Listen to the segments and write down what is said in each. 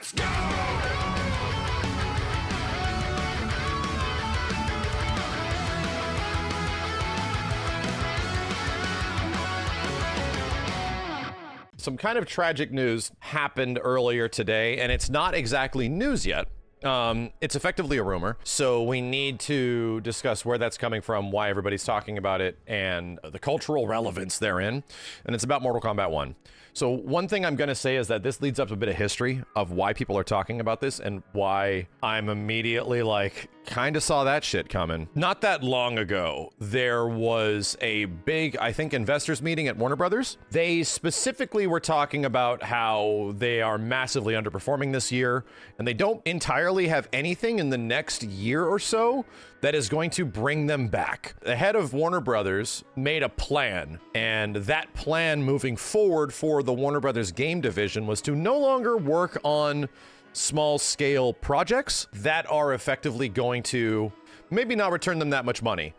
Let's go! Some kind of tragic news happened earlier today, and it's not exactly news yet. It's effectively a rumor, so we need to discuss where that's coming from, why everybody's talking about it, and the cultural relevance therein. And it's about Mortal Kombat 1. So one thing I'm going to say is that this leads up to a bit of history of why people are talking about this and why I'm immediately like, kind of saw that shit coming. Not that long ago, there was a big, I think, investors meeting at Warner Brothers. They specifically were talking about how they are massively underperforming this year, and they don't entirely have anything in the next year or so that is going to bring them back. The head of Warner Brothers made a plan, and that plan moving forward for the Warner Brothers game division was to no longer work on small scale projects that are effectively going to maybe not return them that much money.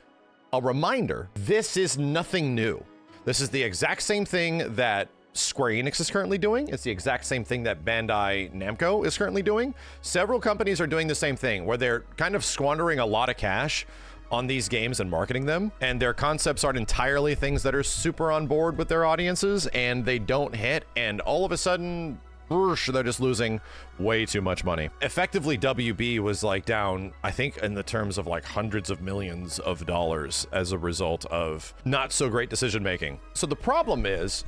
A reminder, this is nothing new. This is the exact same thing that Square Enix is currently doing. It's the exact same thing that Bandai Namco is currently doing. Several companies are doing the same thing, where they're kind of squandering a lot of cash on these games and marketing them, and their concepts aren't entirely things that are super on board with their audiences, and they don't hit, and all of a sudden, they're just losing way too much money. Effectively, WB was like down, I think, in the terms of like hundreds of millions of dollars as a result of not so great decision making. So the problem is,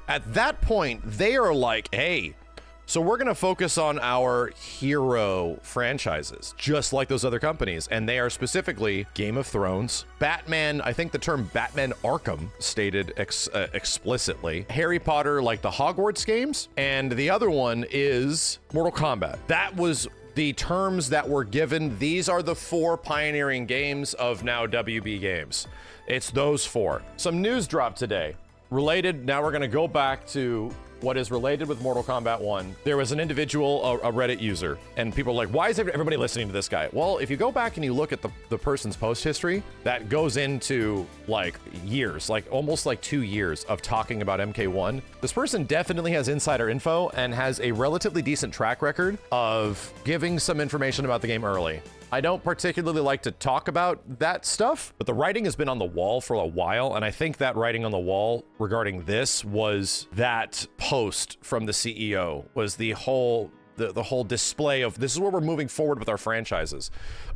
at that point, they are like, hey, so we're gonna focus on our hero franchises, just like those other companies. And they are specifically Game of Thrones, Batman, I think the term Batman Arkham stated explicitly, Harry Potter, like the Hogwarts games, and the other one is Mortal Kombat. That was the terms that were given. These are the 4 pioneering games of now WB Games. It's those 4. Some news dropped today. Related, now we're gonna go back to what is related with Mortal Kombat 1. There was an individual, a Reddit user, and people are like, why is everybody listening to this guy? Well, if you go back and you look at the person's post history, that goes into like years, like almost like 2 years of talking about MK1. This person definitely has insider info and has a relatively decent track record of giving some information about the game early. I don't particularly like to talk about that stuff, but the writing has been on the wall for a while, and I think that writing on the wall regarding this was that post from the CEO, was the whole display of this is where we're moving forward with our franchises.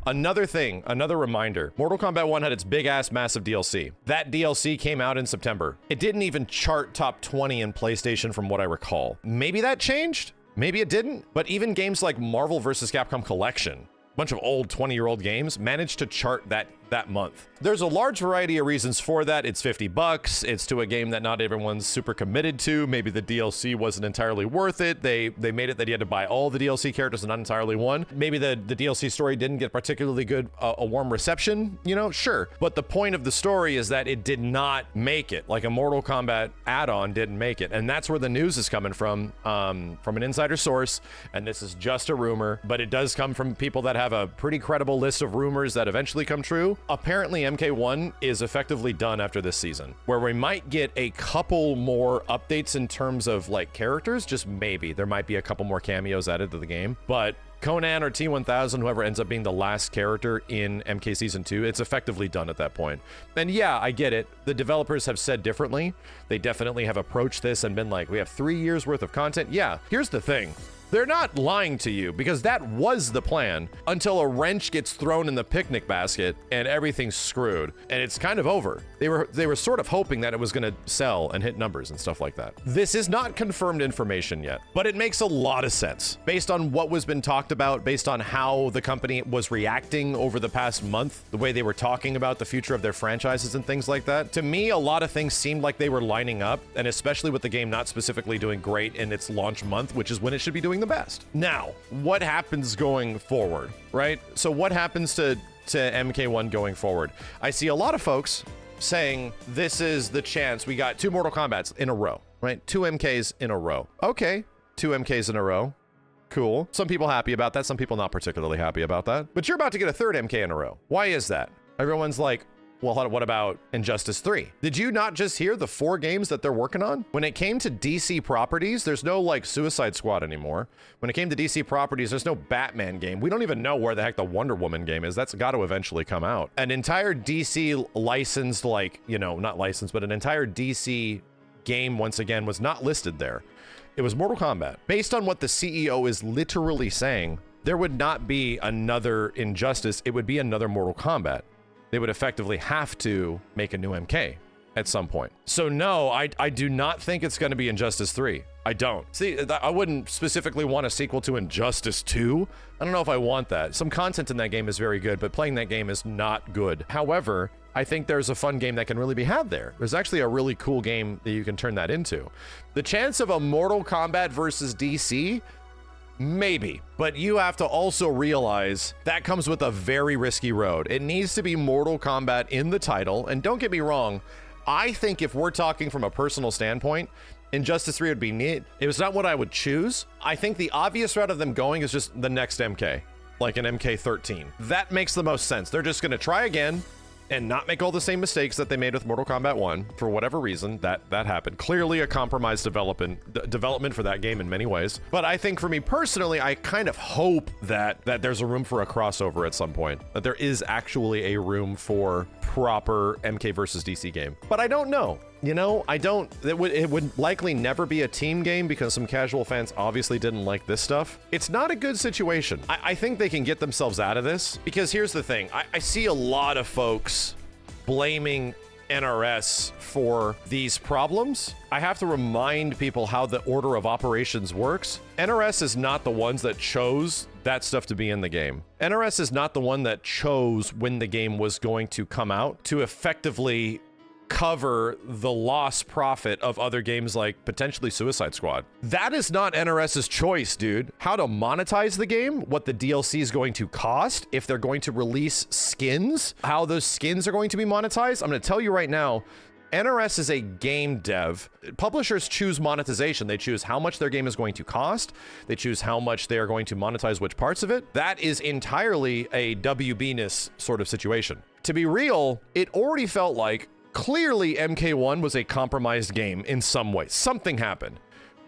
Another thing, another reminder, Mortal Kombat 1 had its big-ass massive DLC. That DLC came out in September. It didn't even chart top 20 in PlayStation from what I recall. Maybe that changed, maybe it didn't, but even games like Marvel vs. Capcom Collection, bunch of old 20-year-old games, managed to chart that month. There's a large variety of reasons for that. It's $50. It's to a game that not everyone's super committed to. Maybe the DLC wasn't entirely worth it. They made it that you had to buy all the DLC characters and not entirely one. Maybe the DLC story didn't get particularly good, a warm reception, you know, sure. But the point of the story is that it did not make it. Like a Mortal Kombat add-on didn't make it. And that's where the news is coming from an insider source. And this is just a rumor, but it does come from people that have a pretty credible list of rumors that eventually come true. Apparently MK1 is effectively done after this season, where we might get a couple more updates in terms of like characters, just maybe. There might be a couple more cameos added to the game, but Conan or T-1000, whoever ends up being the last character in MK Season 2, it's effectively done at that point. And yeah, I get it. The developers have said differently. They definitely have approached this and been like, we have 3 years worth of content. Yeah, here's the thing. They're not lying to you, because that was the plan until a wrench gets thrown in the picnic basket and everything's screwed, and it's kind of over. They were sort of hoping that it was going to sell and hit numbers and stuff like that. This is not confirmed information yet, but it makes a lot of sense based on what was been talked about, based on how the company was reacting over the past month, the way they were talking about the future of their franchises and things like that. To me, a lot of things seemed like they were lining up, and especially with the game not specifically doing great in its launch month, which is when it should be doing the best. Now, what happens going forward, right? So what happens to MK1 going forward? I see a lot of folks saying this is the chance. We got 2 Mortal Kombats in a row, right? 2 MKs in a row. Okay, 2 MKs in a row. Cool. Some people happy about that. Some people not particularly happy about that. But you're about to get a 3rd MK in a row. Why is that? Everyone's like, Well, what about Injustice 3? Did you not just hear the 4 games that they're working on? When it came to DC properties, there's no like Suicide Squad anymore. When it came to DC properties, there's no Batman game. We don't even know where the heck the Wonder Woman game is. That's got to eventually come out. An entire DC licensed, like, you know, not licensed, but an entire DC game, once again, was not listed there. It was Mortal Kombat. Based on what the CEO is literally saying, there would not be another Injustice. It would be another Mortal Kombat. They would effectively have to make a new MK at some point. So no, I do not think it's going to be Injustice 3. I don't. See, I wouldn't specifically want a sequel to Injustice 2. I don't know if I want that. Some content in that game is very good, but playing that game is not good. However, I think there's a fun game that can really be had there. There's actually a really cool game that you can turn that into. The chance of a Mortal Kombat versus DC, maybe, but you have to also realize that comes with a very risky road. It needs to be Mortal Kombat in the title, and don't get me wrong, I think if we're talking from a personal standpoint, Injustice 3 would be neat. It was not what I would choose. I think the obvious route of them going is just the next MK, like an MK13. That makes the most sense. They're just gonna try again and not make all the same mistakes that they made with Mortal Kombat 1 for whatever reason that happened. Clearly a compromised development for that game in many ways. But I think for me personally, I kind of hope that there's a room for a crossover at some point, that there is actually a room for proper MK versus DC game. But I don't know. You know, it would likely never be a team game because some casual fans obviously didn't like this stuff. It's not a good situation. I think they can get themselves out of this because here's the thing. I see a lot of folks blaming NRS for these problems. I have to remind people how the order of operations works. NRS is not the ones that chose that stuff to be in the game. NRS is not the one that chose when the game was going to come out to effectively cover the lost profit of other games like potentially Suicide Squad. That is not NRS's choice, dude. How to monetize the game, what the DLC is going to cost, if they're going to release skins, how those skins are going to be monetized. I'm going to tell you right now, NRS is a game dev. Publishers choose monetization. They choose how much their game is going to cost. They choose how much they are going to monetize which parts of it. That is entirely a WB-ness sort of situation. To be real, it already felt like clearly MK1 was a compromised game in some way. Something happened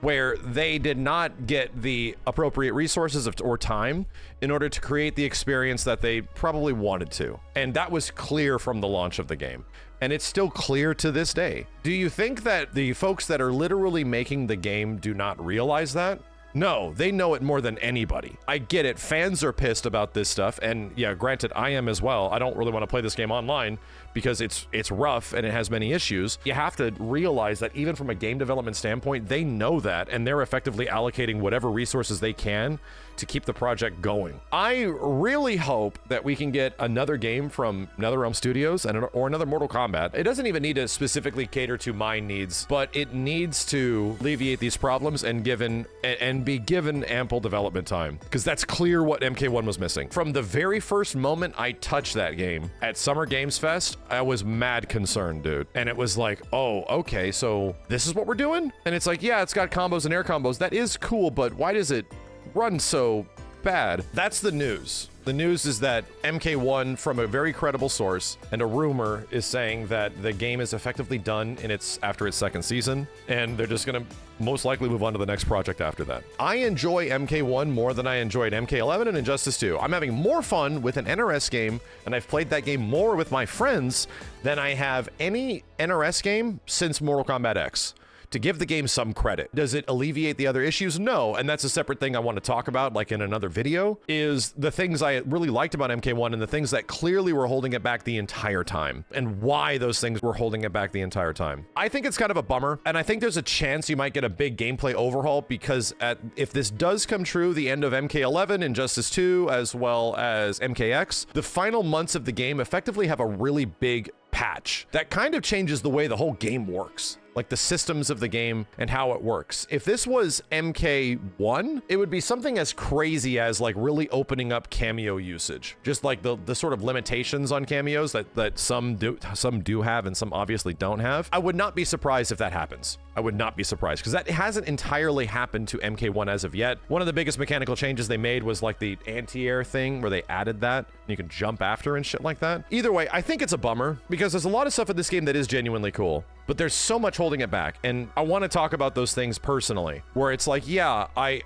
where they did not get the appropriate resources or time in order to create the experience that they probably wanted to. And that was clear from the launch of the game. And it's still clear to this day. Do you think that the folks that are literally making the game do not realize that? No, they know it more than anybody. I get it. Fans are pissed about this stuff. And yeah, granted, I am as well. I don't really want to play this game online because it's rough and it has many issues. You have to realize that even from a game development standpoint, they know that and they're effectively allocating whatever resources they can to keep the project going. I really hope that we can get another game from NetherRealm Studios or another Mortal Kombat. It doesn't even need to specifically cater to my needs, but it needs to alleviate these problems and be given ample development time, because that's clear what MK1 was missing. From the very first moment I touched that game at Summer Games Fest, I was mad concerned, dude. And it was like, oh, okay, so this is what we're doing? And it's like, yeah, it's got combos and air combos. That is cool, but why does it run so bad? That's the news. The news is that MK1 from a very credible source and a rumor is saying that the game is effectively done after its second season, and they're just gonna most likely move on to the next project after that. I enjoy MK1 more than I enjoyed MK11 and Injustice 2. I'm having more fun with an NRS game, and I've played that game more with my friends than I have any NRS game since Mortal Kombat X. To give the game some credit. Does it alleviate the other issues? No, and that's a separate thing I want to talk about, like in another video, is the things I really liked about MK1 and the things that clearly were holding it back the entire time, and why those things were holding it back the entire time. I think it's kind of a bummer, and I think there's a chance you might get a big gameplay overhaul, because if this does come true, the end of MK11, Injustice 2, as well as MKX, the final months of the game effectively have a really big patch that kind of changes the way the whole game works, like the systems of the game and how it works. If this was MK1, it would be something as crazy as like really opening up cameo usage, just like the sort of limitations on cameos that some do have and some obviously don't have. I would not be surprised if that happens. I would not be surprised, because that hasn't entirely happened to MK1 as of yet. One of the biggest mechanical changes they made was like the anti-air thing where they added that and you can jump after and shit like that. Either way, I think it's a bummer, because because there's a lot of stuff in this game that is genuinely cool, but there's so much holding it back. And I want to talk about those things personally, where it's like, yeah, I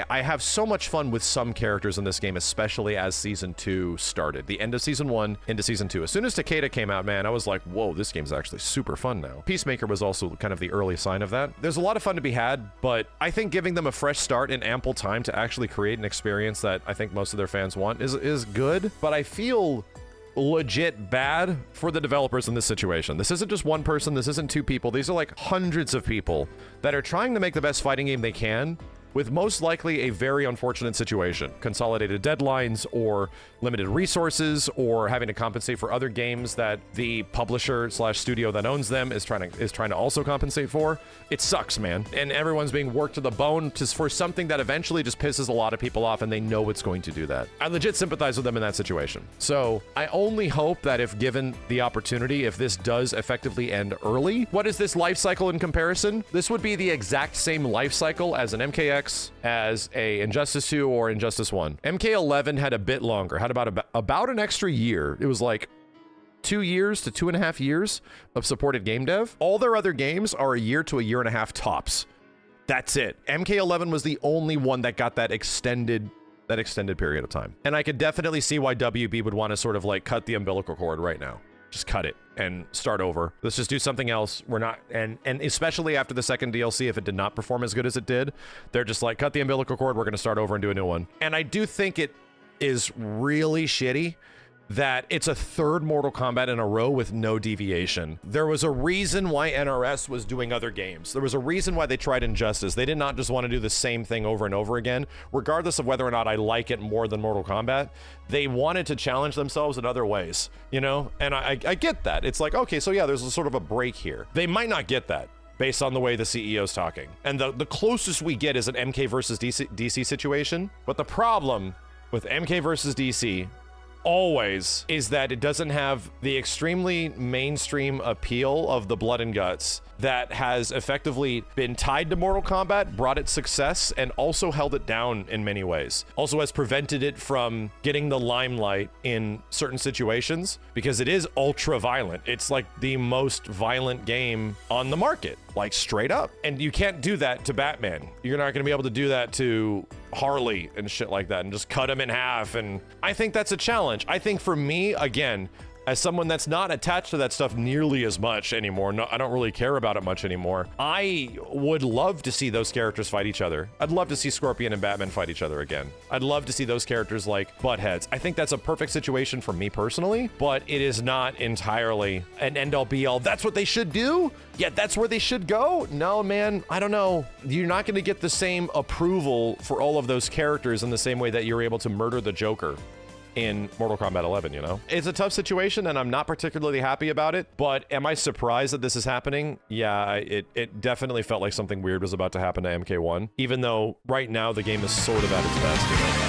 have so much fun with some characters in this game, especially as Season 2 started. The end of Season 1 into Season 2. As soon as Takeda came out, man, I was like, whoa, this game's actually super fun now. Peacemaker was also kind of the early sign of that. There's a lot of fun to be had, but I think giving them a fresh start and ample time to actually create an experience that I think most of their fans want is good, but I feel legit bad for the developers in this situation. This isn't just one person, this isn't two people, these are like hundreds of people that are trying to make the best fighting game they can, with most likely a very unfortunate situation. Consolidated deadlines, or limited resources, or having to compensate for other games that the publisher slash studio that owns them is trying to also compensate for. It sucks, man. And everyone's being worked to the bone for something that eventually just pisses a lot of people off, and they know it's going to do that. I legit sympathize with them in that situation. So I only hope that if given the opportunity, if this does effectively end early, what is this life cycle in comparison? This would be the exact same life cycle as an MKX, as a Injustice 2 or Injustice 1. MK11 had a bit longer, had about an extra year. It was like 2 years to 2.5 years of supported game dev. All their other games are a year to a year and a half tops. That's it. MK11 was the only one that got that extended period of time. And I could definitely see why WB would want to sort of like cut the umbilical cord right now. Just cut it and start over. Let's just do something else. We're not, and especially after the second DLC, if it did not perform as good as it did, they're just like, cut the umbilical cord, we're going to start over and do a new one. And I do think it is really shitty that it's a third Mortal Kombat in a row with no deviation. There was a reason why NRS was doing other games. There was a reason why they tried Injustice. They did not just want to do the same thing over and over again, regardless of whether or not I like it more than Mortal Kombat. They wanted to challenge themselves in other ways, you know? And I get that. It's like, okay, so yeah, there's a sort of a break here. They might not get that based on the way the CEO's talking. And the closest we get is an MK versus DC situation. But the problem with MK versus DC always is that it doesn't have the extremely mainstream appeal of the blood and guts that has effectively been tied to Mortal Kombat, brought it success, and also held it down in many ways. Also has prevented it from getting the limelight in certain situations, because it is ultra violent. It's like the most violent game on the market, like straight up. And you can't do that to Batman. You're not gonna be able to do that to Harley and shit like that and just cut him in half. And I think that's a challenge. I think for me, again, as someone that's not attached to that stuff nearly as much anymore, no, I don't really care about it much anymore, I would love to see those characters fight each other. I'd love to see Scorpion and Batman fight each other again. I'd love to see those characters like butt heads. I think that's a perfect situation for me personally, but it is not entirely an end-all be-all. That's what they should do? Yeah, that's where they should go? No, man, I don't know. You're not gonna get the same approval for all of those characters in the same way that you're able to murder the Joker in Mortal Kombat 11, you know? It's a tough situation, and I'm not particularly happy about it, but am I surprised that this is happening? Yeah, it definitely felt like something weird was about to happen to MK1, even though right now the game is sort of at its best, you know?